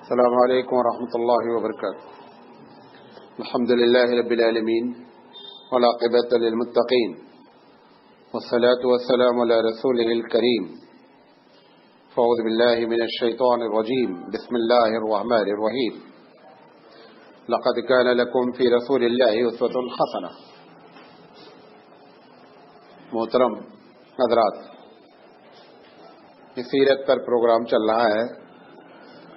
السلام علیکم ورحمۃ اللہ وبرکاتہ۔ الحمد للہ رب العالمین والعاقبۃ للمتقین والصلاة والسلام علی رسولہ الکریم۔ فاعوذ باللہ من الشیطان الرجیم، بسم اللہ الرحمن الرحیم۔ لقد کان لکم فی رسول اللہ اسوۃ حسنہ۔ محترم حضرات، سیرت پر پروگرام چل رہا ہے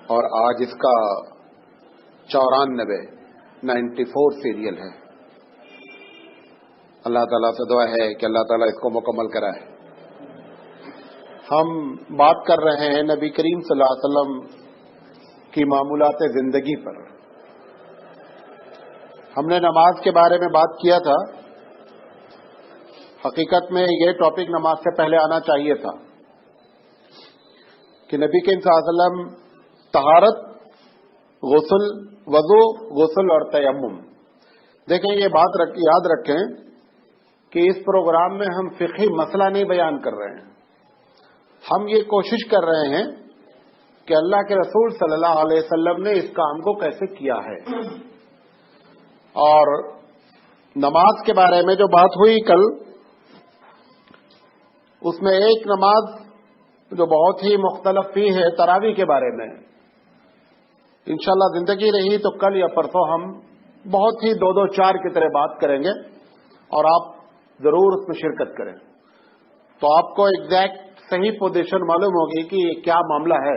اور آج اس کا 94 سیریل ہے۔ اللہ تعالیٰ سے دعا ہے کہ اللہ تعالیٰ اس کو مکمل کرائے۔ ہم بات کر رہے ہیں نبی کریم صلی اللہ علیہ وسلم کی معمولات زندگی پر۔ ہم نے نماز کے بارے میں بات کیا تھا۔ حقیقت میں یہ ٹاپک نماز سے پہلے آنا چاہیے تھا کہ نبی کریم صلی اللہ علیہ وسلم طہارت، غسل، وضو، غسل اور تیمم۔ دیکھیں، یہ بات یاد رکھیں کہ اس پروگرام میں ہم فقہی مسئلہ نہیں بیان کر رہے ہیں۔ ہم یہ کوشش کر رہے ہیں کہ اللہ کے رسول صلی اللہ علیہ وسلم نے اس کام کو کیسے کیا ہے۔ اور نماز کے بارے میں جو بات ہوئی کل، اس میں ایک نماز جو بہت ہی مختلف فی ہے تراویح کے بارے میں۔ انشاءاللہ زندگی رہی تو کل یا پرسوں ہم بہت ہی 2-4 کی طرح بات کریں گے اور آپ ضرور اس میں شرکت کریں، تو آپ کو ایگزیکٹ صحیح پوزیشن معلوم ہوگی کہ یہ کیا معاملہ ہے۔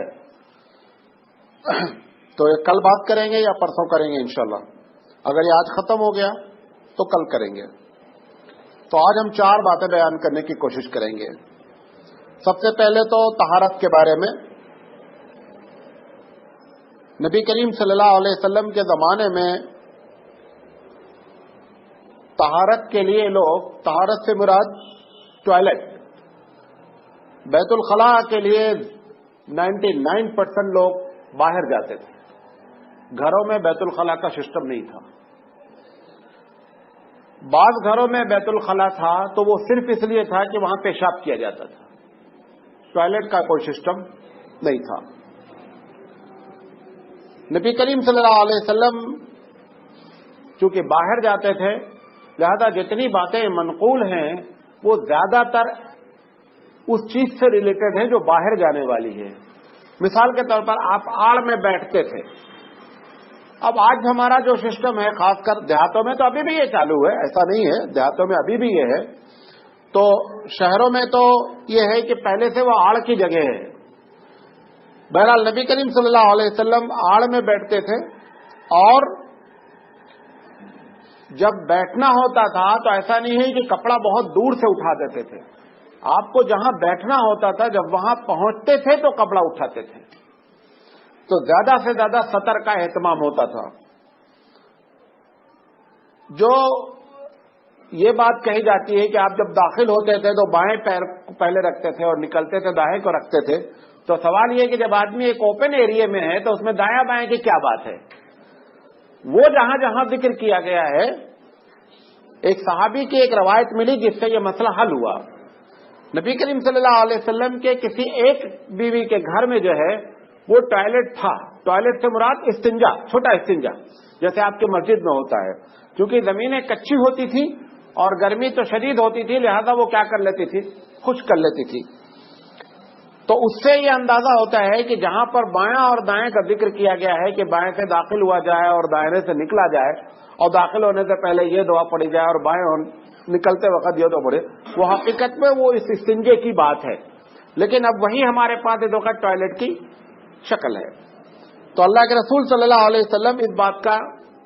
تو یہ کل بات کریں گے یا پرسوں کریں گے انشاءاللہ۔ اگر یہ آج ختم ہو گیا تو کل کریں گے۔ تو آج ہم 4 باتیں بیان کرنے کی کوشش کریں گے۔ سب سے پہلے تو طہارت کے بارے میں۔ نبی کریم صلی اللہ علیہ وسلم کے زمانے میں طہارت کے لیے لوگ، طہارت سے مراد ٹوائلٹ، بیت الخلاء کے لیے 99% لوگ باہر جاتے تھے۔ گھروں میں بیت الخلاء کا سسٹم نہیں تھا۔ بعض گھروں میں بیت الخلاء تھا تو وہ صرف اس لیے تھا کہ وہاں پیشاب کیا جاتا تھا، ٹوائلٹ کا کوئی سسٹم نہیں تھا۔ نبی کریم صلی اللہ علیہ وسلم چونکہ باہر جاتے تھے، لہذا جتنی باتیں منقول ہیں وہ زیادہ تر اس چیز سے ریلیٹڈ ہیں جو باہر جانے والی ہے۔ مثال کے طور پر آپ آڑ میں بیٹھتے تھے۔ اب آج ہمارا جو سسٹم ہے، خاص کر دیہاتوں میں تو ابھی بھی یہ چالو ہے، ایسا نہیں ہے، دیہاتوں میں ابھی بھی یہ ہے، تو شہروں میں تو یہ ہے کہ پہلے سے وہ آڑ کی جگہ ہے۔ بہرحال نبی کریم صلی اللہ علیہ وسلم آڑ میں بیٹھتے تھے، اور جب بیٹھنا ہوتا تھا تو ایسا نہیں ہے کہ کپڑا بہت دور سے اٹھا دیتے تھے۔ آپ کو جہاں بیٹھنا ہوتا تھا جب وہاں پہنچتے تھے تو کپڑا اٹھاتے تھے۔ تو زیادہ سے زیادہ سطر کا اہتمام ہوتا تھا۔ جو یہ بات کہی جاتی ہے کہ آپ جب داخل ہوتے تھے تو بائیں پیر پہلے رکھتے تھے اور نکلتے تھے دائیں کو رکھتے تھے، تو سوال یہ کہ جب آدمی ایک اوپن ایریا میں ہے تو اس میں دایاں بائیں کی کیا بات ہے؟ وہ جہاں جہاں ذکر کیا گیا ہے، ایک صحابی کی ایک روایت ملی جس سے یہ مسئلہ حل ہوا۔ نبی کریم صلی اللہ علیہ وسلم کے کسی ایک بیوی کے گھر میں جو ہے وہ ٹوائلٹ تھا۔ ٹوائلٹ سے مراد استنجا، چھوٹا استنجا، جیسے آپ کی مسجد میں ہوتا ہے۔ کیونکہ زمینیں کچی ہوتی تھی اور گرمی تو شدید ہوتی تھی، لہذا وہ کیا کر لیتی تھی، خشک کر لیتی تھی۔ تو اس سے یہ اندازہ ہوتا ہے کہ جہاں پر بایاں اور دائیں کا ذکر کیا گیا ہے کہ بائیں سے داخل ہوا جائے اور دائیں سے نکلا جائے، اور داخل ہونے سے پہلے یہ دعا پڑھی جائے اور بائیں نکلتے وقت یہ دعا پڑھے، وہ حقیقت میں وہ اس استنجے کی بات ہے۔ لیکن اب وہی ہمارے پاس اس وقت ٹوائلٹ کی شکل ہے۔ تو اللہ کے رسول صلی اللہ علیہ وسلم اس بات کا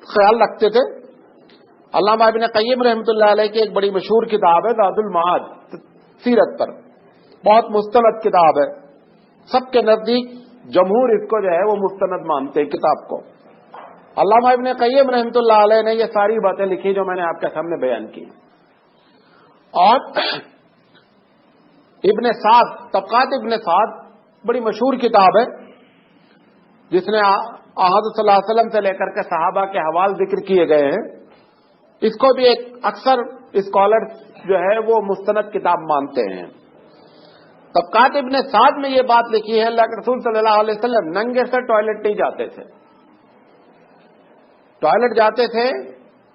خیال رکھتے تھے۔ علامہ ابن قیم رحمۃ اللہ علیہ کی ایک بڑی مشہور کتاب ہے زاد المعاد، سیرت پر، بہت مستند کتاب ہے۔ سب کے نزدیک جمہور اس کو جو ہے وہ مستند مانتے ہیں کتاب کو۔ علامہ ابن قیم رحمۃ اللہ علیہ نے یہ ساری باتیں لکھی جو میں نے آپ کے سامنے بیان کی۔ اور ابن سعد، طبقات ابن سعد، بڑی مشہور کتاب ہے جس نے حضرت صلی اللہ علیہ وسلم سے لے کر کے صحابہ کے حوال ذکر کیے گئے ہیں۔ اس کو بھی ایک اکثر اسکالر جو ہے وہ مستند کتاب مانتے ہیں۔ طبقات ابن سعد میں یہ بات لکھی ہے اللہ کے رسول صلی اللہ علیہ وسلم ننگے سے ٹوائلٹ نہیں جاتے تھے. ٹوائلٹ جاتے تھے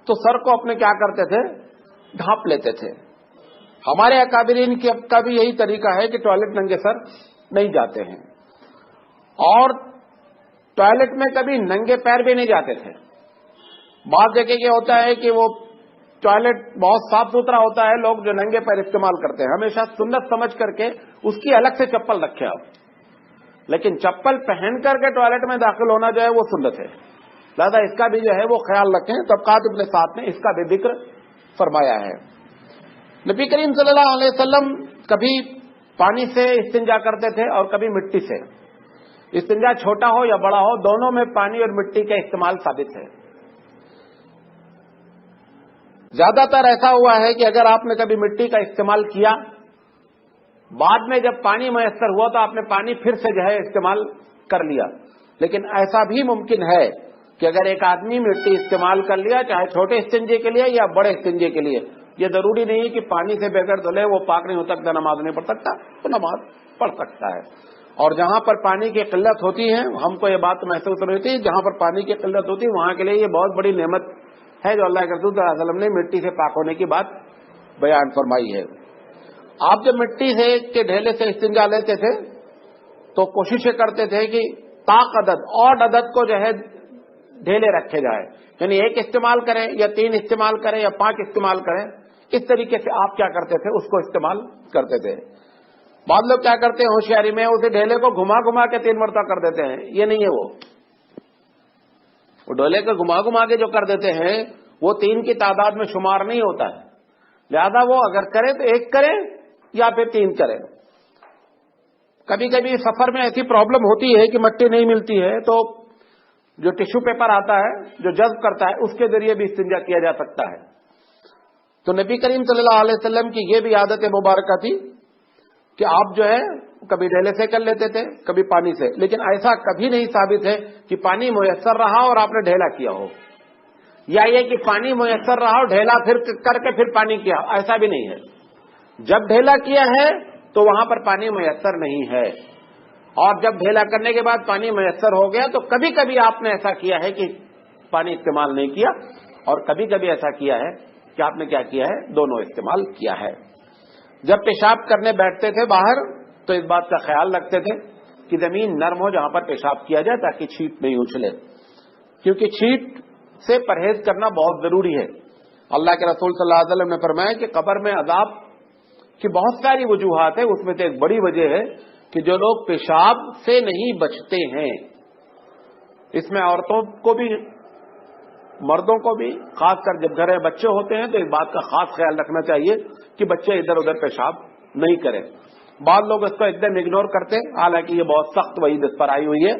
تو سر کو اپنے کیا کرتے تھے, ڈھانپ لیتے تھے. ہمارے اکابرین کا بھی یہی طریقہ ہے کہ ٹوائلٹ ننگے سر نہیں جاتے ہیں, اور ٹوائلٹ میں کبھی ننگے پیر بھی نہیں جاتے تھے. بعض جگہ یہ ہوتا ہے کہ وہ ٹوائلٹ بہت صاف ستھرا ہوتا ہے, لوگ جو ننگے پیر استعمال کرتے ہیں, ہمیشہ سنت سمجھ کر کے اس کی الگ سے چپل رکھے آپ, لیکن چپل پہن کر کے ٹوائلٹ میں داخل ہونا جو ہے وہ سنت ہے. لہذا اس کا بھی جو ہے وہ خیال رکھیں. طبقات ابن سعد نے اس کا بھی ذکر فرمایا ہے. نبی کریم صلی اللہ علیہ وسلم کبھی پانی سے استنجا کرتے تھے اور کبھی مٹی سے. استنجا چھوٹا ہو یا بڑا ہو, دونوں میں پانی اور مٹی کا استعمال ثابت ہے. زیادہ تر ایسا ہوا ہے کہ اگر آپ نے کبھی مٹی کا استعمال کیا, بعد میں جب پانی میسر ہوا تو آپ نے پانی پھر سے جو ہے استعمال کر لیا. لیکن ایسا بھی ممکن ہے کہ اگر ایک آدمی مٹی استعمال کر لیا, چاہے چھوٹے استنجے کے لیے یا بڑے استنجے کے لیے, یہ ضروری نہیں کہ پانی سے بغیر دھلے وہ پاک نہیں ہو سکتا, نماز نہیں پڑھ سکتا, تو نماز پڑھ سکتا ہے. اور جہاں پر پانی کی قلت ہوتی ہے, ہم کو یہ بات محسوس ہو رہی تھی, جہاں پر پانی کی قلت ہوتی ہے وہاں کے لیے یہ بہت بڑی نعمت ہے جو اللہ کے رسول صلی اللہ علیہ وسلم نے مٹی سے پاک ہونے کی بات بیان فرمائی ہے. آپ جب مٹی سے کے ڈھیلے سے استنجا لیتے تھے تو کوشش کرتے تھے کہ طاق عدد اور عدد کو جو ہے ڈھیلے رکھے جائے, یعنی ایک استعمال کریں یا 3 استعمال کریں یا 5 استعمال کریں. اس طریقے سے آپ کیا کرتے تھے, اس کو استعمال کرتے تھے. بعض لوگ کیا کرتے ہیں ہوشیاری میں, اسے ڈھیلے کو گھما گھما کے 3 مرتبہ کر دیتے ہیں. یہ نہیں ہے, وہ ڈھیلے کو گھما گھما کے جو کر دیتے ہیں وہ 3 کی تعداد میں شمار نہیں ہوتا ہے. لہذا وہ اگر کرے تو 1 کرے یا پھر 3 کرے. کبھی کبھی سفر میں ایسی پرابلم ہوتی ہے کہ مٹی نہیں ملتی ہے, تو جو ٹشو پیپر آتا ہے جو جذب کرتا ہے اس کے ذریعے بھی استنجا کیا جا سکتا ہے. تو نبی کریم صلی اللہ علیہ وسلم کی یہ بھی عادت مبارکہ تھی کہ آپ جو ہے کبھی ڈھیلے سے کر لیتے تھے, کبھی پانی سے. لیکن ایسا کبھی نہیں ثابت ہے کہ پانی میسر رہا اور آپ نے ڈھیلا کیا ہو, یا یہ کہ پانی میسر رہا اور ڈھیلا پھر کر کے پھر پانی کیا, ایسا بھی نہیں ہے. جب ڈھیلا کیا ہے تو وہاں پر پانی میسر نہیں ہے, اور جب ڈھیلا کرنے کے بعد پانی میسر ہو گیا تو کبھی کبھی آپ نے ایسا کیا ہے کہ پانی استعمال نہیں کیا, اور کبھی کبھی ایسا کیا ہے کہ آپ نے کیا کیا ہے, دونوں استعمال کیا ہے. جب پیشاب کرنے بیٹھتے تھے باہر تو اس بات کا خیال رکھتے تھے کہ زمین نرم ہو جہاں پر پیشاب کیا جائے, تاکہ چھینٹ نہیں اچھلے, کیونکہ چھینٹ سے پرہیز کرنا بہت ضروری ہے. اللہ کے رسول صلی اللہ علیہ وسلم نے فرمایا کہ قبر میں عذاب کی بہت ساری وجوہات ہیں, اس میں سے ایک بڑی وجہ ہے کہ جو لوگ پیشاب سے نہیں بچتے ہیں. اس میں عورتوں کو بھی مردوں کو بھی, خاص کر جب گھر میں بچے ہوتے ہیں تو اس بات کا خاص خیال رکھنا چاہیے کہ بچے ادھر ادھر پیشاب نہیں کریں. بعض لوگ اس کو ایک دم اگنور کرتے, حالانکہ یہ بہت سخت وعید اس پر آئی ہوئی ہے.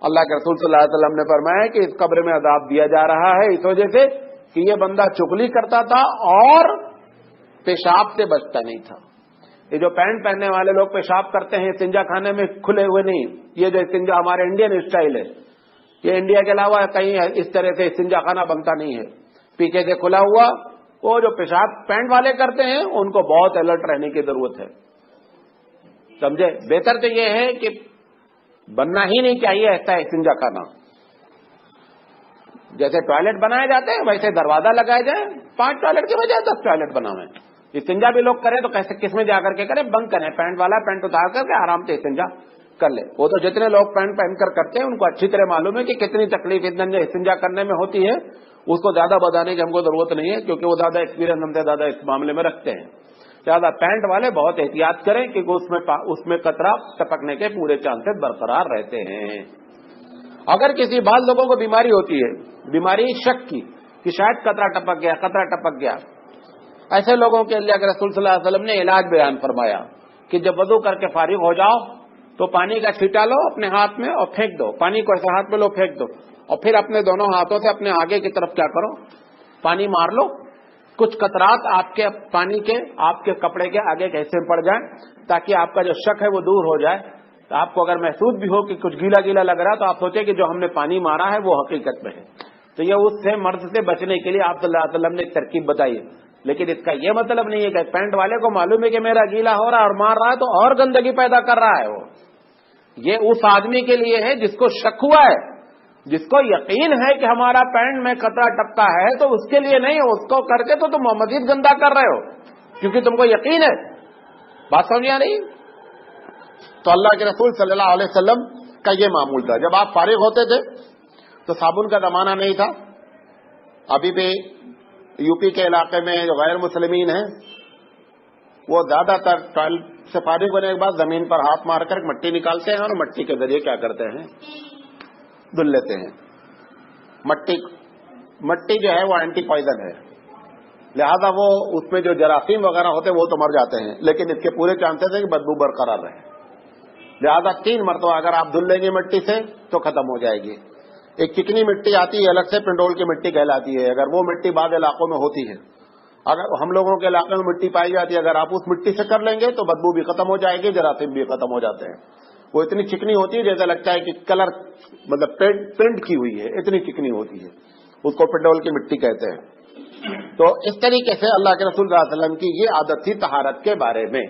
اللہ کے رسول صلی اللہ علیہ وسلم نے فرمایا کہ اس قبر میں عذاب دیا جا رہا ہے اس وجہ سے کہ یہ بندہ چغلی کرتا تھا اور پیشاب سے بچتا نہیں تھا. یہ جو پینٹ پہننے والے لوگ پیشاب کرتے ہیں استنجا خانے میں کھلے ہوئے نہیں, یہ جو استنجا ہمارے انڈین اسٹائل ہے, یہ انڈیا کے علاوہ کہیں اس طرح سے استنجا خانہ بنتا نہیں ہے. پیچھے سے کھلا ہوا, وہ جو پیشاب پینٹ والے کرتے ہیں ان کو بہت الرٹ رہنے کی ضرورت ہے, سمجھے. بہتر تو یہ ہے کہ بننا ہی نہیں چاہیے ایسا استنجا خانہ. جیسے ٹوائلٹ بنائے جاتے ہیں ویسے دروازہ لگائے جائے, 5 ٹوائلٹ کی بجائے 10 ٹوائلٹ بناوے. استنجا بھی لوگ کریں تو کیسے کس میں جا کر کے کریں, بند کریں, پینٹ والا پینٹ اتار کر کے آرام سے استنجا کر لے. وہ تو جتنے لوگ پینٹ پہن کر کرتے ہیں ان کو اچھی طرح معلوم ہے کہ کتنی تکلیف استنجا کرنے میں ہوتی ہے. اس کو زیادہ بتانے کی ہم کو ضرورت نہیں ہے, کیونکہ وہ زیادہ ایکسپیرینس ہم سے زیادہ اس معاملے میں رکھتے ہیں. زیادہ پینٹ والے بہت احتیاط کریں کیونکہ اس میں قطرہ ٹپکنے کے پورے چانسز برقرار رہتے ہیں. اگر کسی بعض لوگوں کو بیماری ہوتی ہے, بیماری شک کی کہ شاید قطرہ ٹپک گیا, ایسے لوگوں کے اللہ کے رسول صلی اللہ علیہ وسلم نے علاج بیان فرمایا کہ جب وضو کر کے فارغ ہو جاؤ تو پانی کا چھیٹا لو اپنے ہاتھ میں اور پھینک دو. پانی کو ایسے ہاتھ میں لو, پھینک دو, اور پھر اپنے دونوں ہاتھوں سے اپنے آگے کی طرف کیا کرو, پانی مار لو. کچھ قطرات آپ کے پانی کے آپ کے کپڑے کے آگے کے حصے میں پڑ جائیں, تاکہ آپ کا جو شک ہے وہ دور ہو جائے. تو آپ کو اگر محسوس بھی ہو کہ کچھ گیلا گیلا لگ رہا ہے تو آپ سوچیں کہ جو ہم نے پانی مارا ہے وہ حقیقت میں ہے. تو یہ اس سے مرض سے بچنے کے لیے آپ صلی اللہ علیہ وسلم نے ایک ترکیب بتائی ہے لیکن اس کا یہ مطلب نہیں ہے کہ پینٹ والے کو معلوم ہے کہ میرا گیلا ہو رہا ہے اور مار رہا ہے تو اور گندگی پیدا کر رہا ہے وہ. یہ اس آدمی کے لیے ہے جس کو شک ہوا ہے, جس کو یقین ہے کہ ہمارا پینٹ میں قطرہ ٹپکا ہے, تو اس کے لیے نہیں. اس کو کر کے تو تم مزید گندا کر رہے ہو کیونکہ تم کو یقین ہے. بات سمجھ آ رہی؟ تو اللہ کے رسول صلی اللہ علیہ وسلم کا یہ معمول تھا. جب آپ فارغ ہوتے تھے تو صابن کا زمانہ نہیں تھا. ابھی بھی یو پی کے علاقے میں جو غیر مسلمین ہیں وہ زیادہ تر ٹوائلٹ سے فارغ ہونے کے بعد زمین پر ہاتھ مار کر مٹی نکالتے ہیں اور مٹی کے ذریعے کیا کرتے ہیں, دھل لیتے ہیں. مٹی جو ہے وہ اینٹی پوائزن ہے, لہذا وہ اس میں جو جراثیم وغیرہ ہوتے ہیں وہ تو مر جاتے ہیں, لیکن اس کے پورے چانسز ہیں کہ بدبو برقرار رہے. لہذا 3 مرتبہ اگر آپ دھل لیں گے مٹی سے تو ختم ہو جائے گی. ایک چکنی مٹی آتی ہے الگ سے, پنڈول کی مٹی کہلاتی ہے. اگر وہ مٹی بعض علاقوں میں ہوتی ہے, اگر ہم لوگوں کے علاقے میں مٹی پائی جاتی ہے, اگر آپ اس مٹی سے کر لیں گے تو بدبو بھی ختم ہو جائے گی, جراثیم بھی ختم ہو جاتے ہیں. وہ اتنی چکنی ہوتی ہے جیسا لگتا ہے کہ کلر مطلب پرنٹ کی ہوئی ہے, اتنی چکنی ہوتی ہے. اس کو پنڈول کی مٹی کہتے ہیں. تو اس طریقے سے اللہ کے رسول صلی اللہ علیہ وسلم کی یہ عادت تھی طہارت کے بارے میں.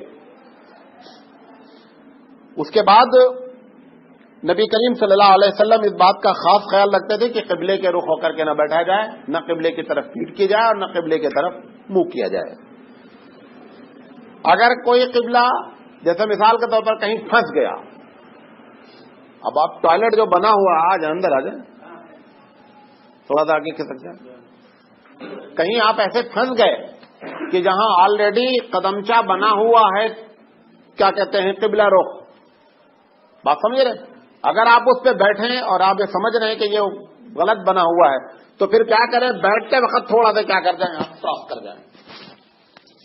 اس کے بعد نبی کریم صلی اللہ علیہ وسلم اس بات کا خاص خیال رکھتے تھے کہ قبلے کے رخ ہو کر کے نہ بیٹھا جائے, نہ قبلے کی طرف پیٹ کی جائے اور نہ قبلے کی طرف منہ کیا جائے. اگر کوئی قبلہ جیسے مثال کے طور پر کہیں پھنس گیا, اب آپ ٹوائلٹ جو بنا ہوا آج اندر آ جائیں, تھوڑا سا آگے کھسک جائیں, کہیں آپ ایسے پھنس گئے کہ جہاں آلریڈی قدمچہ بنا ہوا ہے, کیا کہتے ہیں قبلہ رخ, بات سمجھ رہے. اگر آپ اس پہ بیٹھیں اور آپ یہ سمجھ رہے ہیں کہ یہ غلط بنا ہوا ہے تو پھر کیا کریں, بیٹھتے وقت تھوڑا سا کیا کر جائیں, آپ کراس کر جائیں.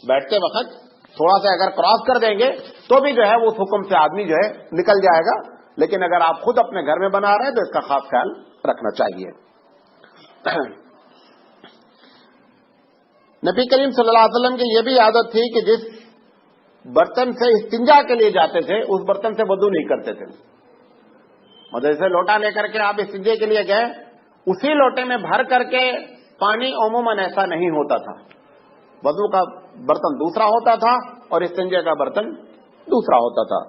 بیٹھتے وقت تھوڑا سا اگر کراس کر دیں گے تو بھی جو ہے اس حکم سے آدمی جو ہے نکل جائے گا. لیکن اگر آپ خود اپنے گھر میں بنا رہے ہیں تو اس کا خاص خیال رکھنا چاہیے. نبی کریم صلی اللہ علیہ وسلم کی یہ بھی عادت تھی کہ جس برتن سے استنجا کے لیے جاتے تھے اس برتن سے وضو نہیں کرتے تھے. اور جیسے لوٹا لے کر کے آپ استنجے کے لیے گئے, اسی لوٹے میں بھر کر کے پانی عموماً ایسا نہیں ہوتا تھا. وضو کا برتن دوسرا ہوتا تھا اور استنجے کا برتن دوسرا ہوتا تھا.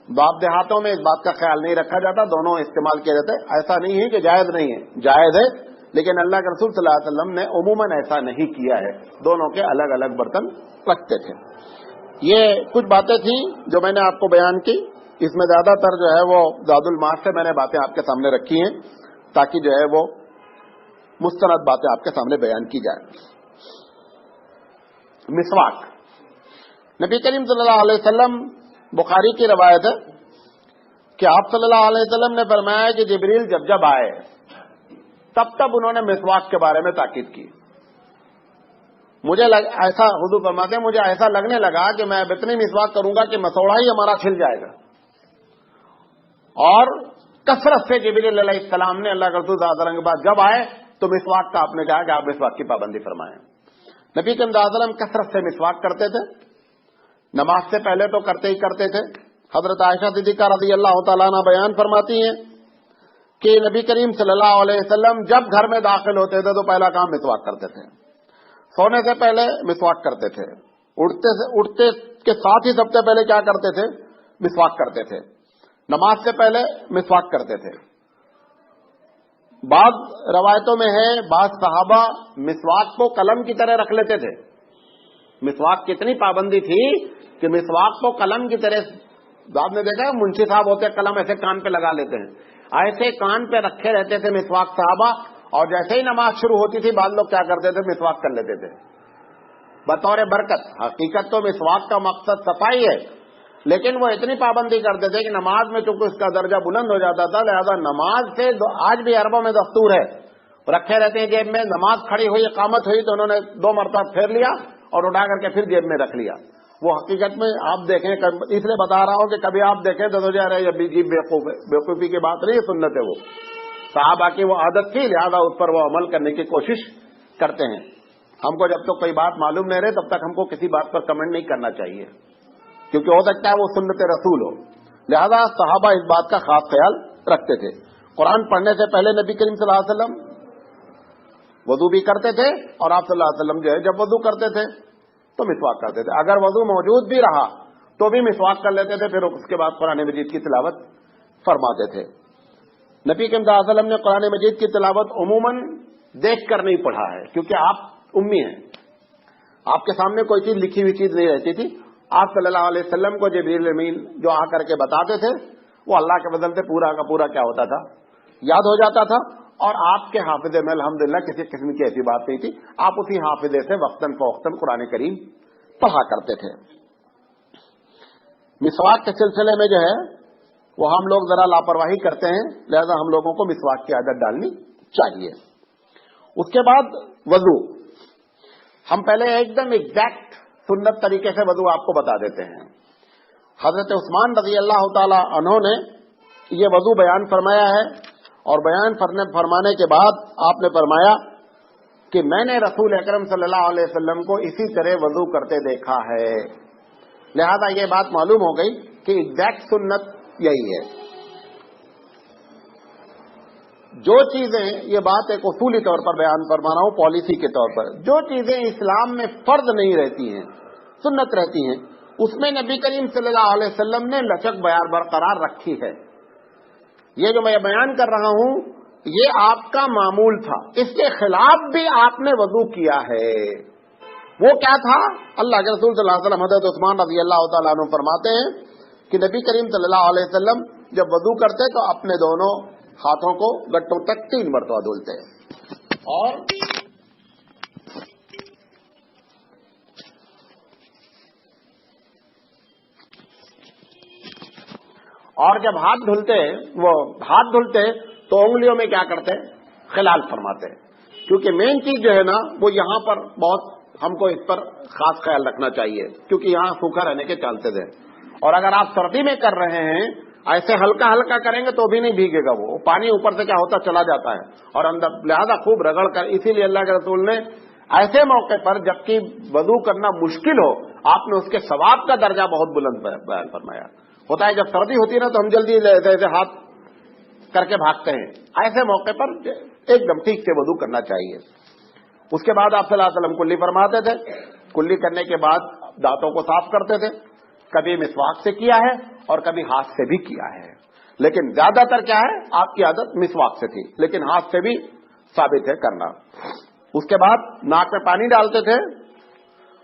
باپ دیہاتوں میں اس بات کا خیال نہیں رکھا جاتا, دونوں استعمال کیے جاتے. ایسا نہیں ہے کہ جائز نہیں ہے, جائز ہے, لیکن اللہ کے رسول صلی اللہ علیہ وسلم نے عموماً ایسا نہیں کیا ہے. دونوں کے الگ الگ برتن رکھتے تھے. یہ کچھ باتیں تھیں جو میں نے آپ کو بیان کی. اس میں زیادہ تر جو ہے وہ زاد المعاد سے میں نے باتیں آپ کے سامنے رکھی ہیں تاکہ جو ہے وہ مستند باتیں آپ کے سامنے بیان کی جائیں. مسواک, نبی کریم صلی اللہ علیہ وسلم, بخاری کی روایت ہے کہ آپ صلی اللہ علیہ وسلم نے فرمایا کہ جبریل جب جب آئے تب انہوں نے مسواک کے بارے میں تاکید کی. مجھے ایسا حضور فرماتے ہیں مجھے ایسا لگنے لگا کہ میں اب اتنی مسواک کروں گا کہ مسوڑا ہی ہمارا کھل جائے گا. اور کثرت سے جبریل علیہ السلام نے اللہ کے رسول صلی اللہ علیہ وسلم کے بعد جب آئے تو مسواک کا آپ نے کہا کہ آپ مسواک کی پابندی فرمائیں. نبی کریم صلی اللہ علیہ وسلم کثرت سے مسواک کرتے تھے. نماز سے پہلے تو کرتے ہی کرتے تھے. حضرت عائشہ صدیقہ رضی اللہ تعالیٰ عنہ بیان فرماتی ہیں کہ نبی کریم صلی اللہ علیہ وسلم جب گھر میں داخل ہوتے تھے تو پہلا کام مسواک کرتے تھے. سونے سے پہلے مسواک کرتے تھے. اٹھتے کے ساتھ ہی سب سے پہلے کیا کرتے تھے, مسواک کرتے تھے. نماز سے پہلے مسواک کرتے تھے. بعض روایتوں میں ہے بعض صحابہ مسواک کو قلم کی طرح رکھ لیتے تھے. مسواک کی اتنی پابندی تھی کہ مسواک کو قلم کی طرح, آپ نے دیکھا منشی صاحب ہوتے قلم ایسے کان پہ لگا لیتے ہیں, ایسے کان پہ رکھے رہتے تھے مسواک صحابہ. اور جیسے ہی نماز شروع ہوتی تھی بعض لوگ کیا کرتے تھے, مسواک کر لیتے تھے بطور برکت. حقیقت تو مسواک کا مقصد صفائی ہے, لیکن وہ اتنی پابندی کرتے تھے کہ نماز میں چونکہ اس کا درجہ بلند ہو جاتا تھا, لہذا نماز سے آج بھی عربوں میں دستور ہے, رکھے رہتے ہیں جیب میں. نماز کھڑی ہوئی, اقامت ہوئی تو انہوں نے 2 مرتبہ پھیر لیا اور اٹھا کر کے پھر جیب میں رکھ لیا. وہ حقیقت میں آپ دیکھیں, اس لیے بتا رہا ہوں کہ کبھی آپ دیکھیں تو سوچا رہے یہ جی بیوقوفی کی بات نہیں, سنت ہے. وہ صحابہ کی وہ عادت تھی, لہذا اس پر وہ عمل کرنے کی کوشش کرتے ہیں. ہم کو جب تک کوئی بات معلوم نہیں رہے تب تک ہم کو کسی بات پر کمنٹ نہیں کرنا چاہیے, کیونکہ ہو سکتا ہے وہ سنت رسول ہو. لہذا صحابہ اس بات کا خاص خیال رکھتے تھے. قرآن پڑھنے سے پہلے نبی کریم صلی اللہ علیہ وسلم وضو بھی کرتے تھے, اور آپ صلی اللہ علیہ وسلم جو ہے جب وضو کرتے تھے تو مسواک کرتے تھے. اگر وضو موجود بھی رہا تو بھی مسواک کر لیتے تھے, پھر اس کے بعد قرآن مجید کی تلاوت فرماتے تھے. نبی کریم صلی اللہ علیہ وسلم نے قرآن مجید کی تلاوت عموماً دیکھ کر نہیں پڑھا ہے, کیونکہ آپ امی ہیں, آپ کے سامنے کوئی چیز لکھی ہوئی چیز نہیں رہتی تھی. آپ صلی اللہ علیہ وسلم کو جبریل امین جو آ کر کے بتاتے تھے وہ اللہ کے فضل سے پورا کا پورا کیا ہوتا تھا, یاد ہو جاتا تھا. اور آپ کے حافظے میں الحمدللہ کسی قسم کی ایسی بات نہیں تھی, آپ اسی حافظے سے وقتاً فوقتاً قرآن کریم پڑھا کرتے تھے. مسواک کے سلسلے میں جو ہے وہ ہم لوگ ذرا لاپرواہی کرتے ہیں, لہذا ہم لوگوں کو مسواک کی عادت ڈالنی چاہیے. اس کے بعد وضو, ہم پہلے ایک دم ایگزیکٹ سنت طریقے سے وضو آپ کو بتا دیتے ہیں. حضرت عثمان رضی اللہ تعالی عنہ نے یہ وضو بیان فرمایا ہے, اور بیان فرمانے کے بعد آپ نے فرمایا کہ میں نے رسول اکرم صلی اللہ علیہ وسلم کو اسی طرح وضو کرتے دیکھا ہے. لہذا یہ بات معلوم ہو گئی کہ ایگزیکٹ سنت یہی ہے. جو چیزیں, یہ بات ایک اصولی طور پر بیان فرما رہا ہوں, پالیسی کے طور پر, جو چیزیں اسلام میں فرض نہیں رہتی ہیں, سنت رہتی ہیں, اس میں نبی کریم صلی اللہ علیہ وسلم نے لچک برقرار رکھی ہے. یہ جو میں بیان کر رہا ہوں یہ آپ کا معمول تھا, اس کے خلاف بھی آپ نے وضو کیا ہے. وہ کیا تھا؟ اللہ کے رسول صلی اللہ علیہ وسلم حضرت عثمان رضی اللہ تعالیٰ عنہ فرماتے ہیں کہ نبی کریم صلی اللہ علیہ وسلم جب وضو کرتے تو اپنے دونوں ہاتھوں کو گٹوں تک 3 مرتبہ دھلتے, اور جب ہاتھ دھلتے تو انگلیوں میں کیا کرتے, خلال فرماتے. کیونکہ مین چیز جو ہے نا وہ یہاں پر بہت ہم کو اس پر خاص خیال رکھنا چاہیے, کیونکہ یہاں سوکھا رہنے کے چانسز ہیں. اور اگر آپ سردی میں کر رہے ہیں ایسے ہلکا ہلکا کریں گے تو بھی نہیں بھیگے گا, وہ پانی اوپر سے کیا ہوتا چلا جاتا ہے اور اندر, لہذا خوب رگڑ کر. اسی لیے اللہ کے رسول نے ایسے موقع پر جبکہ وضو کرنا مشکل ہو آپ نے اس کے ثواب کا درجہ بہت بلند بیان فرمایا. ہوتا ہے جب سردی ہوتی ہے نا تو ہم جلدی ایسے ہاتھ کر کے بھاگتے ہیں, ایسے موقع پر ایک دم ٹھیک سے وضو کرنا چاہیے. اس کے بعد آپ صلی اللہ علیہ وسلم کلی فرماتے تھے, کلی کرنے کے بعد دانتوں کو صاف کرتے تھے. کبھی مسواک سے کیا ہے اور کبھی ہاتھ سے بھی کیا ہے, لیکن زیادہ تر کیا ہے آپ کی عادت مسواک سے تھی, لیکن ہاتھ سے بھی ثابت ہے کرنا. اس کے بعد ناک میں پانی ڈالتے تھے,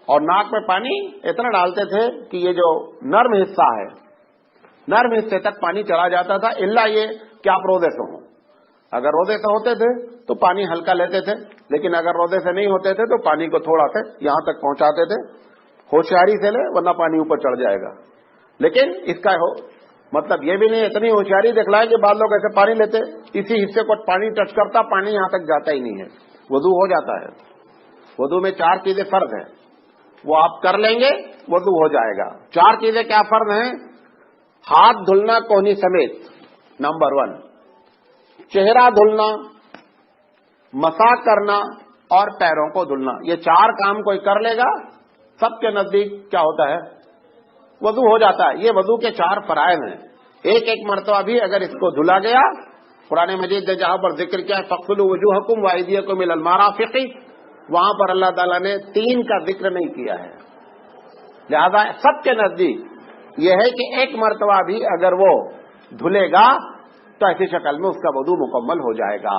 اور ناک میں پانی اتنا ڈالتے تھے کہ یہ جو نرم حصہ ہے نرم حصے تک پانی چلا جاتا تھا, الا یہ کہ آپ روزے سے ہوں. اگر روزے سے ہوتے تھے تو پانی ہلکا لیتے تھے, لیکن اگر روزے سے نہیں ہوتے تھے تو پانی کو تھوڑا سے یہاں تک پہنچاتے تھے. ہوشیاری سے لے ورنہ پانی اوپر چڑھ جائے گا. لیکن اس کا مطلب یہ بھی نہیں اتنی ہوشیاری دکھلائے کہ بعض لوگ ایسے پانی لیتے, اسی حصے کو پانی ٹچ کرتا, پانی یہاں تک جاتا ہی نہیں ہے, وضو ہو جاتا ہے. وضو میں 4 چیزیں فرض ہیں, وہ آپ کر لیں گے وضو ہو جائے گا. 4 چیزیں کیا فرض ہیں؟ ہاتھ دھلنا کونی سمیت, نمبر 1. چہرہ دھلنا, مسح کرنا اور پیروں کو دھلنا. یہ 4 کام کوئی کر لے گا سب کے نزدیک کیا ہوتا ہے, وضو ہو جاتا ہے. یہ وضو کے 4 فرائض ہیں. ایک مرتبہ بھی اگر اس کو دھلا گیا, قرآن مجید نے جہاں پر ذکر کیا فاغسلوا وجوہکم وایدیکم الی المرافق, وہاں پر اللہ تعالیٰ نے 3 کا ذکر نہیں کیا ہے. لہذا سب کے نزدیک یہ ہے کہ ایک مرتبہ بھی اگر وہ دھلے گا تو ایسی شکل میں اس کا وضو مکمل ہو جائے گا.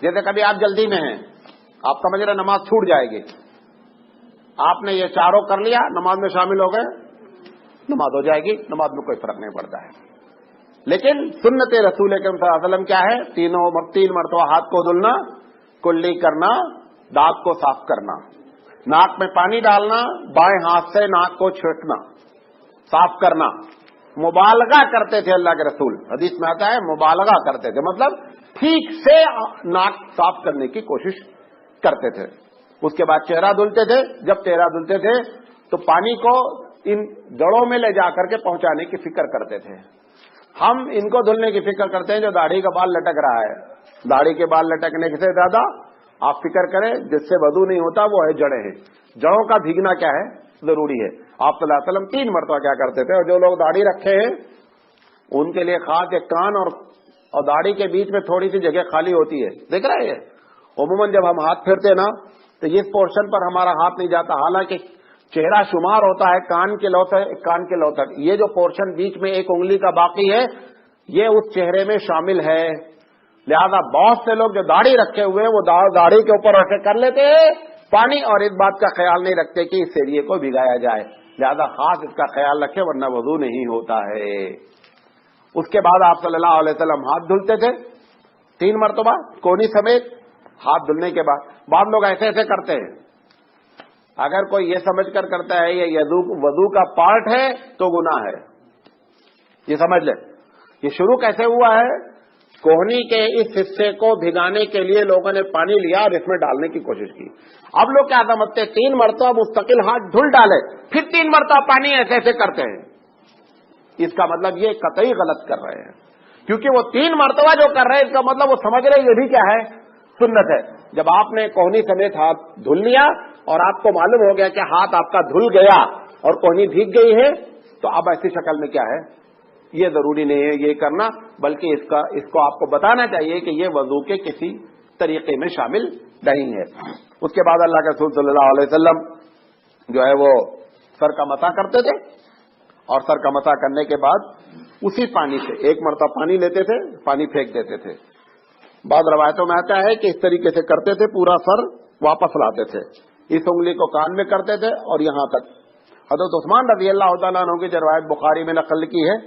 جیسے کبھی آپ جلدی میں ہیں, آپ سمجھ رہے نماز چھوٹ جائے گی, آپ نے یہ 4 کر لیا, نماز میں شامل ہو گئے, نماز ہو جائے گی, نماز میں کوئی فرق نہیں پڑتا ہے. لیکن سنت رسول اکرم صلی اللہ علیہ وسلم کیا ہے, 3 مرتبہ ہاتھ کو دھلنا, کلی کرنا, دانت کو صاف کرنا, ناک میں پانی ڈالنا, بائیں ہاتھ سے ناک کو چھینکنا, صاف کرنا. مبالغہ کرتے تھے اللہ کے رسول, حدیث میں آتا ہے مبالغہ کرتے تھے, مطلب ٹھیک سے ناک صاف کرنے کی کوشش کرتے تھے. اس کے بعد چہرہ دھلتے تھے. جب چہرہ دھلتے تھے تو پانی کو ان جڑوں میں لے جا کر کے پہنچانے کی فکر کرتے تھے. ہم ان کو دھلنے کی فکر کرتے ہیں جو داڑھی کا بال لٹک رہا ہے. داڑھی کے بال لٹکنے سے زیادہ آپ فکر کریں جس سے وضو نہیں ہوتا وہ ہے جڑیں ہیں. جڑوں کا بھیگنا کیا ہے, ضروری ہے. آپ صلی اللہ علیہ وسلم 3 مرتبہ کیا کرتے تھے, اور جو لوگ داڑھی رکھے ہیں ان کے لیے خاص ایک کان اور داڑھی کے بیچ میں تھوڑی سی جگہ خالی ہوتی ہے, دیکھ رہے ہیں. عموماً جب ہم ہاتھ پھیرتے نا تو اس پورشن پر ہمارا ہاتھ نہیں جاتا, حالانکہ چہرہ شمار ہوتا ہے کان کے لو تک. یہ جو پورشن بیچ میں ایک انگلی کا باقی ہے یہ اس چہرے میں شامل ہے. لہذا بہت سے لوگ جو داڑھی رکھے ہوئے وہ داڑھی کے اوپر رکھ کے کر لیتے پانی اور اس بات کا خیال نہیں رکھتے کہ اس ایریے کو بھگایا جائے. لہذا خاص اس کا خیال رکھے ورنہ وضو نہیں ہوتا ہے. اس کے بعد آپ صلی اللہ علیہ وسلم ہاتھ دھلتے تھے 3 مرتبہ کونی سمیت. ہاتھ دھلنے کے بعد لوگ ایسے ایسے کرتے ہیں. اگر کوئی یہ سمجھ کر کرتا ہے یہ وضو کا پارٹ ہے تو گناہ ہے. یہ سمجھ لیں. یہ شروع کیسے ہوا ہے؟ کوہنی کے اس حصے کو بھگانے کے لیے لوگوں نے پانی لیا اور اس میں ڈالنے کی کوشش کی. اب لوگ کیا سمجھتے ہیں 3 مرتبہ مستقل ہاتھ دھل ڈالے پھر 3 مرتبہ پانی ایسے ایسے کرتے ہیں. اس کا مطلب یہ قطعی غلط کر رہے ہیں کیونکہ وہ 3 مرتبہ جو کر رہے ہیں اس کا مطلب وہ سمجھ رہے یہ بھی کیا ہے؟ سنت ہے. جب آپ نے کوہنی سمیت ہاتھ دھل لیا اور آپ کو معلوم ہو گیا کہ ہاتھ آپ کا دھل گیا اور کوہنی بھیگ گئی ہے تو اب ایسی شکل میں کیا ہے؟ یہ ضروری نہیں ہے یہ کرنا بلکہ اس کو آپ کو بتانا چاہیے کہ یہ وضو کے کسی طریقے میں شامل نہیں ہے. اس کے بعد اللہ کے رسول صلی اللہ علیہ وسلم جو ہے وہ سر کا مسح کرتے تھے اور سر کا مسح کرنے کے بعد اسی پانی سے 1 مرتبہ پانی لیتے تھے پانی پھینک دیتے تھے. بعض روایتوں میں آتا ہے کہ اس طریقے سے کرتے تھے پورا سر واپس لاتے تھے. اس انگلی کو کان میں کرتے تھے اور یہاں تک. حضرت عثمان رضی اللہ تعالیٰ عنہ کی جو روایت بخاری میں نقل کی ہے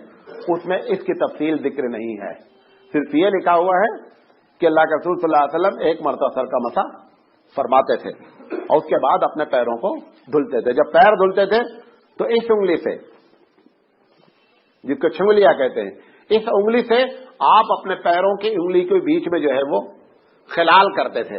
اس میں اس کی تفصیل ذکر نہیں ہے. صرف یہ لکھا ہوا ہے کہ اللہ کے رسول صلی اللہ علیہ وسلم 1 مرتبہ سر کا مسح فرماتے تھے اور اس کے بعد اپنے پیروں کو دھلتے تھے. جب پیر دھلتے تھے تو اس انگلی سے جس کو چھنگلیاں کہتے ہیں اس انگلی سے آپ اپنے پیروں کی انگلی کے بیچ میں جو ہے وہ خلال کرتے تھے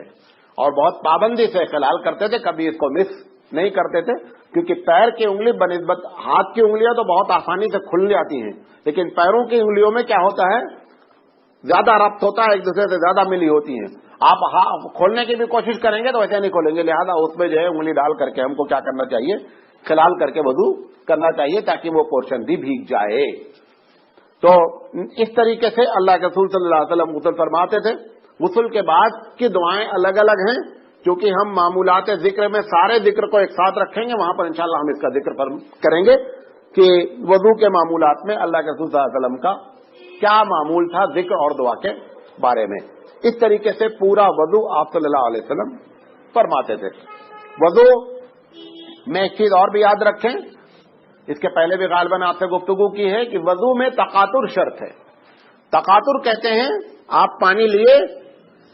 اور بہت پابندی سے خلال کرتے تھے. کبھی اس کو مس نہیں کرتے تھے کیونکہ پیر کی انگلی بنسبت ہاتھ کی انگلیاں تو بہت آسانی سے کھل جاتی ہیں لیکن پیروں کی انگلیوں میں کیا ہوتا ہے زیادہ ربط ہوتا ہے ایک دوسرے سے زیادہ ملی ہوتی ہیں. آپ کھولنے کی بھی کوشش کریں گے تو ویسے نہیں کھولیں گے. لہذا اس میں جو ہے انگلی ڈال کر کے ہم کو کیا کرنا چاہیے خلال کر کے وضو کرنا چاہیے تاکہ وہ پورشن بھی بھیگ جائے. تو اس طریقے سے اللہ کے رسول صلی اللہ علیہ وسلم غسل فرماتے تھے. غسل کے بعد کی دعائیں الگ الگ ہیں کیونکہ ہم معمولات ذکر میں سارے ذکر کو ایک ساتھ رکھیں گے وہاں پر انشاءاللہ ہم اس کا ذکر کریں گے کہ وضو کے معمولات میں اللہ کے رسول صلی اللہ علیہ وسلم کا کیا معمول تھا ذکر اور دعا کے بارے میں. اس طریقے سے پورا وضو آپ صلی اللہ علیہ وسلم فرماتے تھے. وضو میں ایک چیز اور بھی یاد رکھیں اس کے پہلے بھی غالباً آپ سے گفتگو کی ہے کہ وضو میں تقاطر شرط ہے. تقاطر کہتے ہیں آپ پانی لیے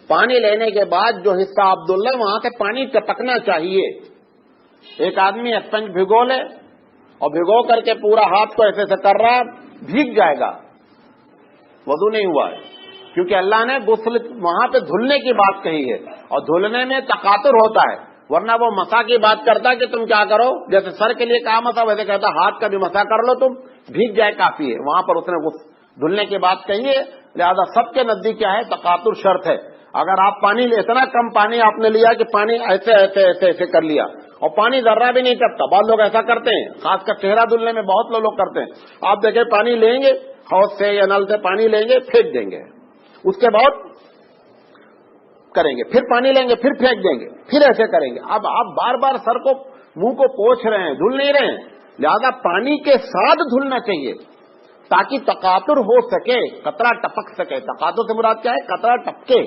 پانی لینے کے بعد جو حصہ آپ دھل لیں وہاں سے پانی ٹپکنا چاہیے. ایک آدمی اسپنج بھگو لے اور بھگو کر کے پورا ہاتھ کو ایسے سے کر رہا بھیگ جائے گا وضو نہیں ہوا ہے کیونکہ اللہ نے غسل وہاں پہ دھلنے کی بات کہی ہے اور دھلنے میں تقاطر ہوتا ہے. ورنہ وہ مسح کی بات کرتا کہ تم کیا کرو جیسے سر کے لیے کہا مسح ویسے کہتا ہاتھ کا بھی مسح کر لو تم بھیگ جائے کافی ہے. وہاں پر اس نے دھلنے کی بات کہی ہے. لہذا سب کے نزدیک کیا ہے تقاطر شرط ہے. اگر آپ پانی اتنا کم پانی آپ نے لیا کہ پانی ایسے ایسے ایسے ایسے کر لیا اور پانی ذرہ بھی نہیں ٹپتا. بعض لوگ ایسا کرتے ہیں خاص کر چہرہ دھلنے میں بہت لوگ کرتے ہیں. آپ دیکھیں پانی لیں گے حوض سے یا نل سے پانی لیں گے پھینک دیں گے اس کے بعد کریں گے پھر پانی لیں گے پھر پھینک دیں گے پھر ایسے کریں گے. اب آپ بار بار سر کو منہ کو پوچھ رہے ہیں دھل نہیں رہے ہیں. لہذا پانی کے ساتھ دھلنا چاہیے تاکہ تقاطر ہو سکے قطرہ ٹپک سکے. تقاطر سے مراد کیا ہے قطرہ ٹپکے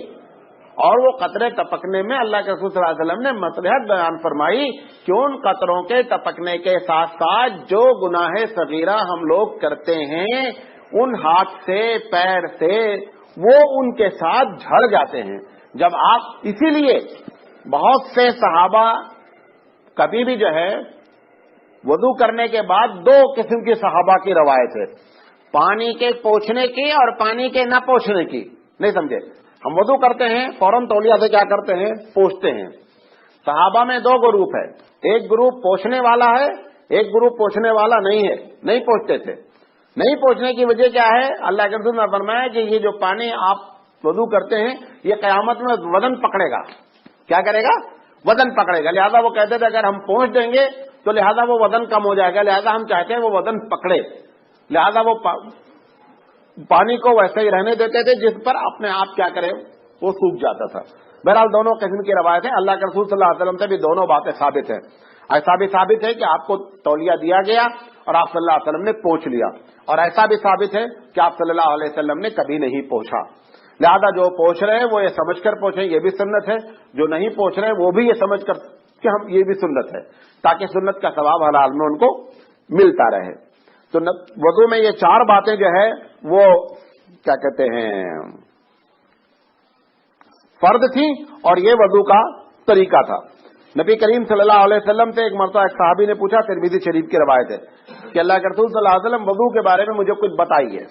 اور وہ قطرے ٹپکنے میں اللہ کے رسول صلی اللہ علیہ وسلم نے مصلحت بیان فرمائی کہ ان قطروں کے ٹپکنے کے ساتھ ساتھ جو گناہ صغیرہ ہم لوگ کرتے ہیں ان ہاتھ سے پیر سے وہ ان کے ساتھ جھڑ جاتے ہیں. جب آپ اسی لیے بہت سے صحابہ کبھی بھی جو ہے وضو کرنے کے بعد 2 قسم کی صحابہ کی روایت ہے پانی کے پوچھنے کی اور پانی کے نہ پوچھنے کی. نہیں سمجھے ہم وضو کرتے ہیں فوراً تولیہ سے کیا کرتے ہیں پوچھتے ہیں. صحابہ میں 2 گروپ ہے. ایک گروپ پوچھنے والا ہے ایک گروپ پوچھنے والا نہیں ہے. نہیں پوچھتے تھے. نہیں پوچھنے کی وجہ کیا ہے اللہ کے رسول نے فرمایا کہ یہ جو پانی آپ وضو کرتے ہیں یہ قیامت میں وزن پکڑے گا. کیا کرے گا وزن پکڑے گا. لہذا وہ کہتے تھے اگر ہم پہنچ دیں گے تو لہذا وہ وزن کم ہو جائے گا. لہذا ہم چاہتے ہیں وہ وزن پکڑے. لہذا وہ پانی کو ویسے ہی رہنے دیتے تھے جس پر اپنے آپ کیا کرے وہ سوکھ جاتا تھا. بہرحال دونوں قسم کی روایت ہے. اللہ کے رسول صلی اللہ علیہ وسلم سے بھی دونوں باتیں ثابت ہیں. ایسا بھی ثابت ہے کہ آپ کو تولیہ دیا گیا اور آپ صلی اللہ علیہ وسلم نے پوچھ لیا، اور ایسا بھی ثابت ہے کہ آپ صلی اللہ علیہ وسلم نے کبھی نہیں پوچھا. لہذا جو پوچھ رہے ہیں وہ یہ سمجھ کر پوچھیں یہ بھی سنت ہے، جو نہیں پوچھ رہے ہیں وہ بھی یہ سمجھ کر کہ ہم یہ بھی سنت ہے، تاکہ سنت کا ثواب حلال میں ان کو ملتا رہے. تو وضو میں یہ 4 باتیں جو ہے وہ کیا کہتے ہیں فرض تھی، اور یہ وضو کا طریقہ تھا. نبی کریم صلی اللہ علیہ وسلم سے ایک مرتبہ ایک صحابی نے پوچھا، ترمذی شریف کی روایت ہے، کہ اللہ کے رسول صلی اللہ علیہ وسلم وضو کے بارے میں مجھے کچھ بتائیے.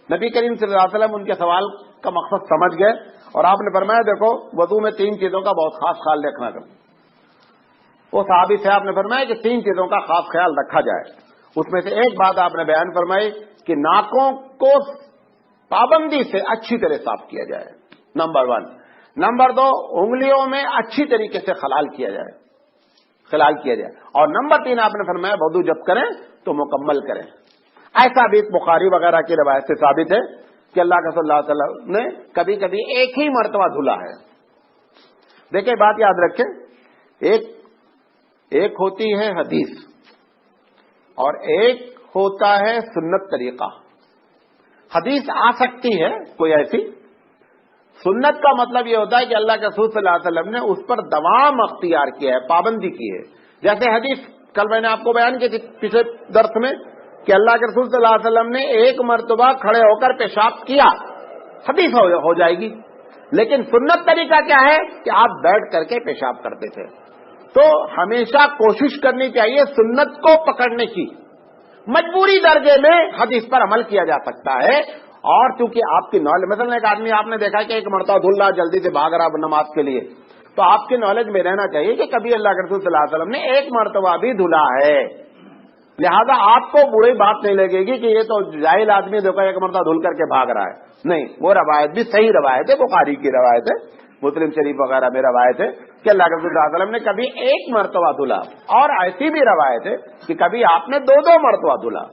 نبی کریم صلی اللہ علیہ وسلم ان کے سوال کا مقصد سمجھ گئے اور آپ نے فرمایا دیکھو وضو میں 3 چیزوں کا بہت خاص خیال رکھنا کرو. وہ صحابی سے آپ نے فرمایا کہ 3 چیزوں کا خاص خیال رکھا جائے. اس میں سے ایک بات آپ نے بیان فرمائی کہ ناکوں کو پابندی سے اچھی طرح صاف کیا جائے، نمبر 1. نمبر 2 انگلیوں میں اچھی طریقے سے خلال کیا جائے. اور نمبر 3 آپ نے فرمایا وضو جب کریں تو مکمل کریں. ایسا بھی بخاری وغیرہ کی روایت سے ثابت ہے کہ اللہ کے صلی اللہ علیہ وسلم نے کبھی کبھی ایک ہی مرتبہ دھلا ہے. دیکھیں بات یاد رکھیں، ایک ہوتی ہے حدیث اور ایک ہوتا ہے سنت طریقہ. حدیث آ سکتی ہے کوئی ایسی، سنت کا مطلب یہ ہوتا ہے کہ اللہ کے رسول صلی اللہ علیہ وسلم نے اس پر دوام اختیار کیا ہے، پابندی کی ہے. جیسے حدیث کل میں نے آپ کو بیان کی تھی پچھلے درس میں کہ اللہ کے رسول صلی اللہ علیہ وسلم نے ایک مرتبہ کھڑے ہو کر پیشاب کیا، حدیث ہو جائے گی. لیکن سنت طریقہ کیا ہے کہ آپ بیٹھ کر کے پیشاب کرتے تھے. تو ہمیشہ کوشش کرنی چاہیے سنت کو پکڑنے کی. مجبوری درجے میں حدیث پر عمل کیا جا سکتا ہے، اور چونکہ آپ کی نالج، مثلا ایک آدمی آپ نے دیکھا کہ ایک مرتبہ دھل رہا، جلدی سے بھاگ رہا نماز کے لیے، تو آپ کی نالج میں رہنا چاہیے کہ کبھی اللہ کے رسول صلی اللہ علیہ وسلم نے ایک مرتبہ بھی دھلا ہے. لہذا آپ کو بری بات نہیں لگے گی کہ یہ تو جاہل آدمی دیکھو ایک مرتبہ دھل کر کے بھاگ رہا ہے. نہیں، وہ روایت بھی صحیح روایت ہے، بخاری کی روایت ہے، مسلم شریف وغیرہ میں روایت ہے کہ اللہ کے رسول صلی اللہ علیہ وسلم نے کبھی ایک مرتبہ دھلا، اور ایسی بھی روایت ہے کہ کبھی آپ نے 2 مرتبہ دھلا.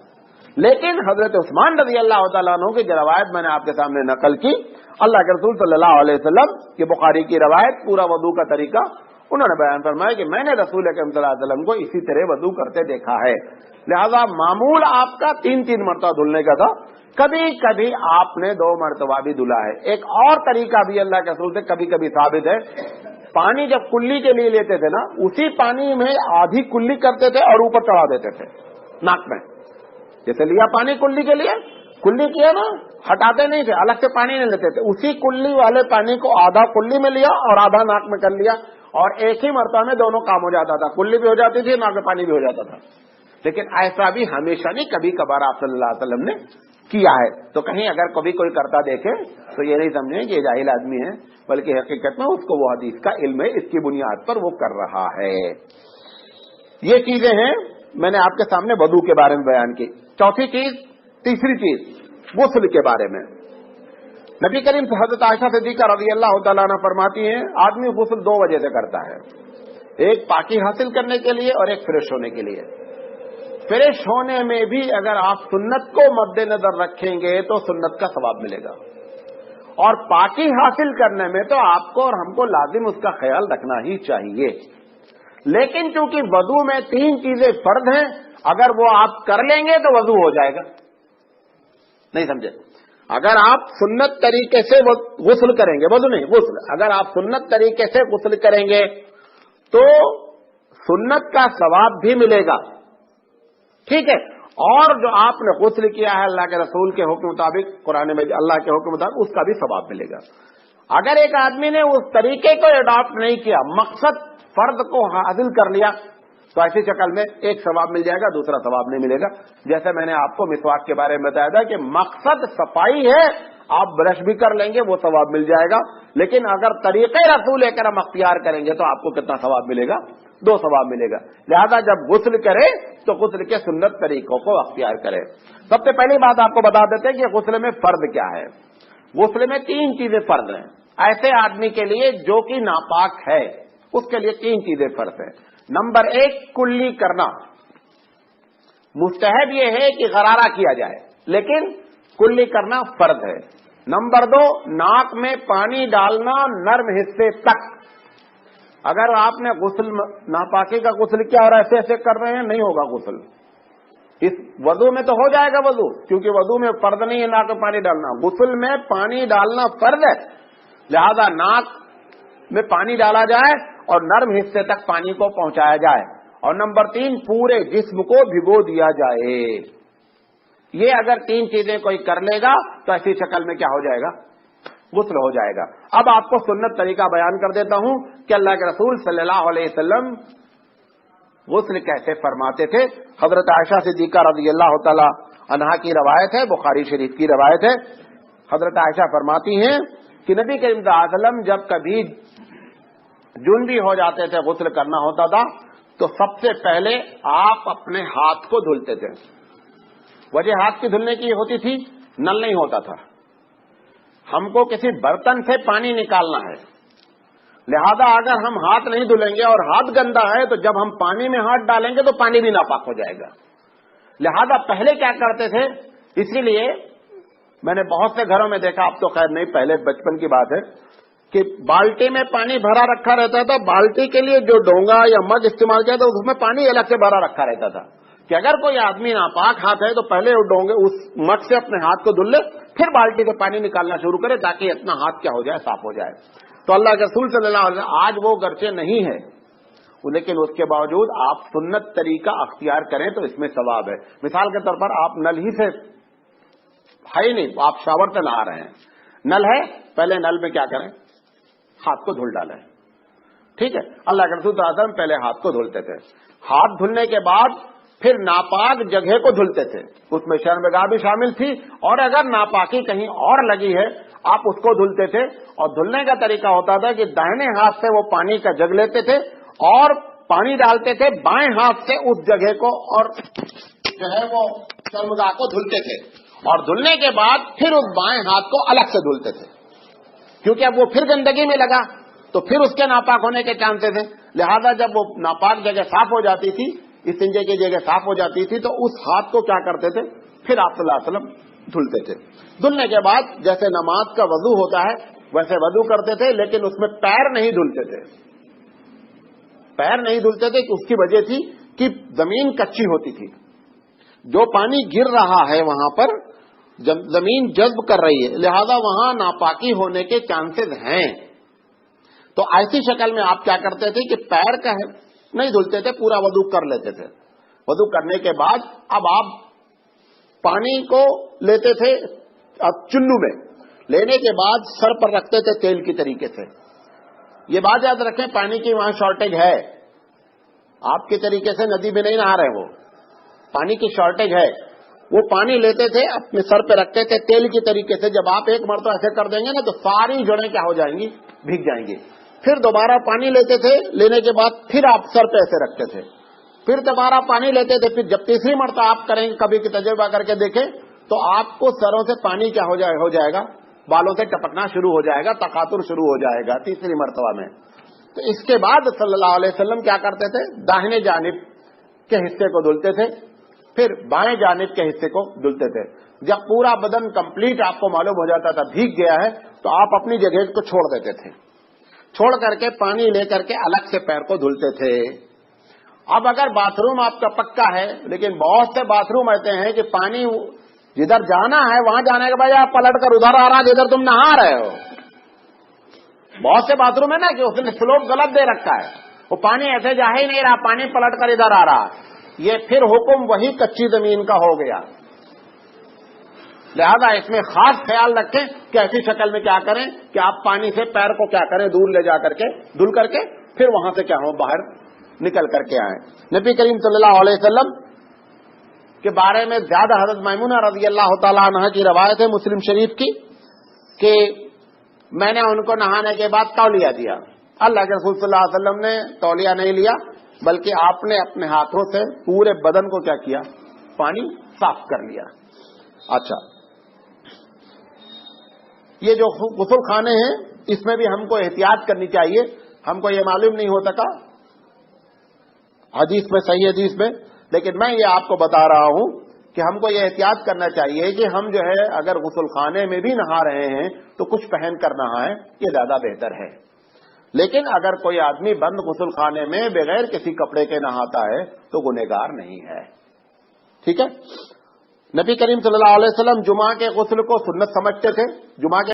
لیکن حضرت عثمان رضی اللہ تعالیٰ عنہ کی جو روایت میں نے آپ کے سامنے نقل کی، اللہ کے رسول صلی اللہ علیہ وسلم کی بخاری کی روایت، پورا وضو کا طریقہ انہوں نے بیان فرمایا کہ میں نے رسول اکرم صلی اللہ علیہ وسلم کو اسی طرح وضو کرتے دیکھا ہے. لہذا معمول آپ کا 3 مرتبہ دھلنے کا تھا، کبھی کبھی آپ نے 2 مرتبہ بھی دھلا ہے. ایک اور طریقہ بھی اللہ کے رسول سے کبھی کبھی ثابت ہے. پانی جب کلی کے لیے لیتے تھے نا، اسی پانی میں آدھی کلی کرتے تھے اور اوپر چڑھا دیتے تھے ناک میں. جیسے لیا پانی کلی کے لیے، کلی کیا نا، ہٹاتے نہیں تھے، الگ سے پانی نہیں لیتے تھے، اسی کلی والے پانی کو آدھا کلی میں لیا اور آدھا ناک میں کر لیا، اور ایک ہی مرتبہ میں دونوں کام ہو جاتا تھا، کلی بھی ہو جاتی تھی، ناک میں پانی بھی ہو جاتا تھا. لیکن ایسا بھی ہمیشہ نہیں، کبھی کبھار آپ صلی اللہ علیہ وسلم نے کیا ہے. تو کہیں اگر کبھی کوئی کرتا دیکھے تو یہ نہیں سمجھیں کہ یہ جاہل آدمی ہے، بلکہ حقیقت میں اس کو وہ حدیث کا علم ہے، اس کی بنیاد پر وہ کر رہا ہے. یہ چیزیں ہیں میں نے آپ کے سامنے وضو کے بارے میں بیان کی. تیسری چیز غسل کے بارے میں. نبی کریم سے حضرت عائشہ صدیقہ رضی اللہ تعالیٰ عنہ فرماتی ہیں آدمی غسل 2 وجہ سے کرتا ہے، ایک پاکی حاصل کرنے کے لیے اور ایک فریش ہونے کے لیے. فریش ہونے میں بھی اگر آپ سنت کو مد نظر رکھیں گے تو سنت کا ثواب ملے گا، اور پاکی حاصل کرنے میں تو آپ کو اور ہم کو لازم اس کا خیال رکھنا ہی چاہیے. لیکن چونکہ وضو میں 3 چیزیں فرض ہیں، اگر وہ آپ کر لیں گے تو وضو ہو جائے گا. نہیں سمجھے؟ اگر آپ سنت طریقے سے غسل کریں گے، وضو نہیں غسل، اگر آپ سنت طریقے سے غسل کریں گے تو سنت کا ثواب بھی ملے گا، ٹھیک ہے، اور جو آپ نے غسل کیا ہے اللہ کے رسول کے حکم مطابق، قرآن میں اللہ کے حکم مطابق، اس کا بھی ثواب ملے گا. اگر ایک آدمی نے اس طریقے کو اڈاپٹ نہیں کیا، مقصد فرض کو حاصل کر لیا، تو ایسی شکل میں ایک ثواب مل جائے گا، دوسرا ثواب نہیں ملے گا. جیسے میں نے آپ کو مسواک کے بارے میں بتایا تھا کہ مقصد صفائی ہے، آپ برش بھی کر لیں گے وہ ثواب مل جائے گا. لیکن اگر طریقے رسول کرم اختیار کریں گے تو آپ کو کتنا ثواب ملے گا؟ 2 ثواب ملے گا. لہذا جب غسل کرے تو غسل کے سنت طریقوں کو اختیار کرے. سب سے پہلی بات آپ کو بتا دیتے ہیں کہ غسل میں فرض کیا ہے. غسل میں 3 چیزیں فرض ہیں. ایسے آدمی کے لیے جو کہ ناپاک ہے اس کے لیے 3 چیزیں فرض ہیں. نمبر 1 کلی کرنا. مستحب یہ ہے کہ غرارہ کیا جائے، لیکن کلی کرنا فرض ہے. نمبر 2 ناک میں پانی ڈالنا نرم حصے تک. اگر آپ نے غسل ناپاکی کا غسل کیا اور ایسے ایسے کر رہے ہیں نہیں ہوگا غسل. اس وضو میں تو ہو جائے گا وضو, کیونکہ وضو میں فرض نہیں ہے ناک میں پانی ڈالنا. غسل میں پانی ڈالنا فرض ہے, لہذا ناک میں پانی ڈالا جائے اور نرم حصے تک پانی کو پہنچایا جائے. اور نمبر 3, پورے جسم کو بھگو دیا جائے. یہ اگر 3 چیزیں کوئی کر لے گا تو ایسی شکل میں کیا ہو جائے گا, غسل ہو جائے گا. اب آپ کو سنت طریقہ بیان کر دیتا ہوں کہ اللہ کے رسول صلی اللہ علیہ وسلم غسل کیسے فرماتے تھے. حضرت عائشہ صدیقہ رضی اللہ تعالی عنہا کی روایت ہے, بخاری شریف کی روایت ہے. حضرت عائشہ فرماتی ہیں کہ نبی کریم صلی اللہ علیہ وسلم جب کبھی جنبی ہو جاتے تھے, غسل کرنا ہوتا تھا, تو سب سے پہلے آپ اپنے ہاتھ کو دھلتے تھے. وجہ ہاتھ کی دھلنے کی ہوتی تھی, نل نہیں ہوتا تھا, ہم کو کسی برتن سے پانی نکالنا ہے, لہذا اگر ہم ہاتھ نہیں دھلیں گے اور ہاتھ گندا ہے تو جب ہم پانی میں ہاتھ ڈالیں گے تو پانی بھی ناپاک ہو جائے گا. لہذا پہلے کیا کرتے تھے, اسی لیے میں نے بہت سے گھروں میں دیکھا, اب تو خیر نہیں, پہلے بچپن کی بات ہے, کہ بالٹی میں پانی بھرا رکھا رہتا تھا. بالٹی کے لیے جو ڈونگا یا مگ استعمال کیا تھا اس میں پانی الگ سے بھرا رکھا رہتا تھا, کہ اگر کوئی آدمی ناپاک ہاتھ ہے تو پہلے وہ ڈونگے اس مگ سے اپنے ہاتھ کو دھل لے, پھر بالٹی سے پانی نکالنا شروع کرے تاکہ اپنا ہاتھ کیا ہو جائے, صاف ہو جائے. تو اللہ کے رسول صلی اللہ علیہ وسلم آج وہ گرچہ نہیں ہے, لیکن اس کے باوجود آپ سنت طریقہ اختیار کریں تو اس میں ثواب ہے. مثال کے طور پر آپ نل ہی سے ہے ہی نہیں, آپ شاور سے نہا رہے ہیں, نل ہے, پہلے نل میں کیا کریں, ہاتھ کو دھل ڈالیں. ٹھیک ہے, اللہ کے رسول صلی اللہ علیہ وسلم پہلے ہاتھ کو دھلتے تھے. ہاتھ دھلنے کے بعد پھر ناپاک جگہ کو دھلتے تھے, اس میں شرمگاہ بھی شامل تھی, اور اگر ناپاکی کہیں اور لگی ہے آپ اس کو دھلتے تھے. اور دھلنے کا طریقہ ہوتا تھا کہ دائیں ہاتھ سے وہ پانی کا جگ لیتے تھے اور پانی ڈالتے تھے بائیں ہاتھ سے اس جگہ کو, اور جو ہے وہ شرمگاہ کو دھلتے تھے, اور دھلنے کے بعد پھر اس بائیں ہاتھ کو الگ سے دھلتے تھے, کیونکہ اب وہ پھر گندگی میں لگا تو پھر اس کے ناپاک ہونے کے چانسز ہیں. لہذا جب وہ ناپاک جگہ صاف ہو جاتی تھی, استنجے کی جگہ صاف ہو جاتی تھی, تو اس ہاتھ کو کیا کرتے تھے, پھر آپ صلی اللہ علیہ وسلم دھلتے تھے. دھلنے کے بعد جیسے نماز کا وضو ہوتا ہے ویسے وضو کرتے تھے, لیکن اس میں پیر نہیں دھلتے تھے. پیر نہیں دھلتے تھے کہ اس کی وجہ تھی کہ زمین کچی ہوتی تھی, جو پانی گر رہا ہے وہاں پر زمین جذب کر رہی ہے, لہذا وہاں ناپاکی ہونے کے چانسز ہیں. تو ایسی شکل میں آپ کیا کرتے تھے کہ پیر کا نہیں دھلتے تھے, پورا وضو کر لیتے تھے. وضو کرنے کے بعد اب آپ پانی کو لیتے تھے, اب چلو میں لینے کے بعد سر پر رکھتے تھے تیل کی طریقے سے. یہ بات یاد رکھیں, پانی کی وہاں شارٹیج ہے, آپ کے طریقے سے ندی میں نہیں نہا رہے, وہ پانی کی شارٹیج ہے. وہ پانی لیتے تھے اپنے سر پہ رکھتے تھے تیل کی طریقے سے. جب آپ ایک مرتبہ ایسے کر دیں گے نا تو ساری جڑیں کیا ہو جائیں گی, بھیگ جائیں گی. پھر دوبارہ پانی لیتے تھے, لینے کے بعد پھر آپ سر پہ ایسے رکھتے تھے, پھر دوبارہ پانی لیتے تھے. پھر جب تیسری مرتبہ آپ کریں گے, کبھی کی تجربہ کر کے دیکھیں, تو آپ کو سروں سے پانی کیا ہو جائے گا, بالوں سے ٹپکنا شروع ہو جائے گا, تقاطر شروع ہو جائے گا تیسری مرتبہ میں. تو اس کے بعد صلی اللہ علیہ وسلم کیا کرتے تھے, داہنے جانب کے حصے کو دھلتے تھے, پھر بائیں جانب کے حصے کو دھلتے تھے. جب پورا بدن کمپلیٹ آپ کو معلوم ہو جاتا تھا بھیگ گیا ہے, تو آپ اپنی جگہ کو چھوڑ دیتے تھے, چھوڑ کر کے پانی لے کر کے الگ سے پیر کو دھلتے تھے. اب اگر باتھ روم آپ کا پکا ہے, لیکن بہت سے باتھ روم ایسے ہیں کہ پانی جدھر جانا ہے وہاں جانے کے بعد آپ پلٹ کر ادھر آ رہا جدھر تم نہا رہے ہو. بہت سے باتھ روم ہے نا کہ اس نے سلوپ غلط دے رکھا ہے, وہ پانی ایسے جا ہی نہیں رہا, پانی پلٹ کر ادھر آ رہا. یہ پھر حکم وہی کچی زمین کا ہو گیا. لہذا اس میں خاص خیال رکھیں کہ ایسی شکل میں کیا کریں کہ آپ پانی سے پیر کو کیا کریں, دور لے جا کر کے دھل کر کے پھر وہاں سے کیا ہو باہر نکل کر کے آئیں. نبی کریم صلی اللہ علیہ وسلم کے بارے میں زیادہ حضرت میمونہ رضی اللہ تعالی عنہا کی روایت ہے مسلم شریف کی, کہ میں نے ان کو نہانے کے بعد تولیہ دیا. اللہ کے رسول صلی اللہ علیہ وسلم نے تولیہ نہیں لیا, بلکہ آپ نے اپنے ہاتھوں سے پورے بدن کو کیا کیا, پانی صاف کر لیا. اچھا, یہ جو غسل خانے ہیں اس میں بھی ہم کو احتیاط کرنی چاہیے. ہم کو یہ معلوم نہیں ہوتا کا حدیث میں, صحیح حدیث میں, لیکن میں یہ آپ کو بتا رہا ہوں کہ ہم کو یہ احتیاط کرنا چاہیے کہ ہم جو ہے اگر غسل خانے میں بھی نہا رہے ہیں تو کچھ پہن کر نہائیں, یہ زیادہ بہتر ہے. لیکن اگر کوئی آدمی بند غسل خانے میں بغیر کسی کپڑے کے نہاتا ہے تو گنہگار نہیں ہے. ٹھیک ہے. نبی کریم صلی اللہ علیہ وسلم جمعہ کے غسل کو سنت سمجھتے تھے. جمعہ کے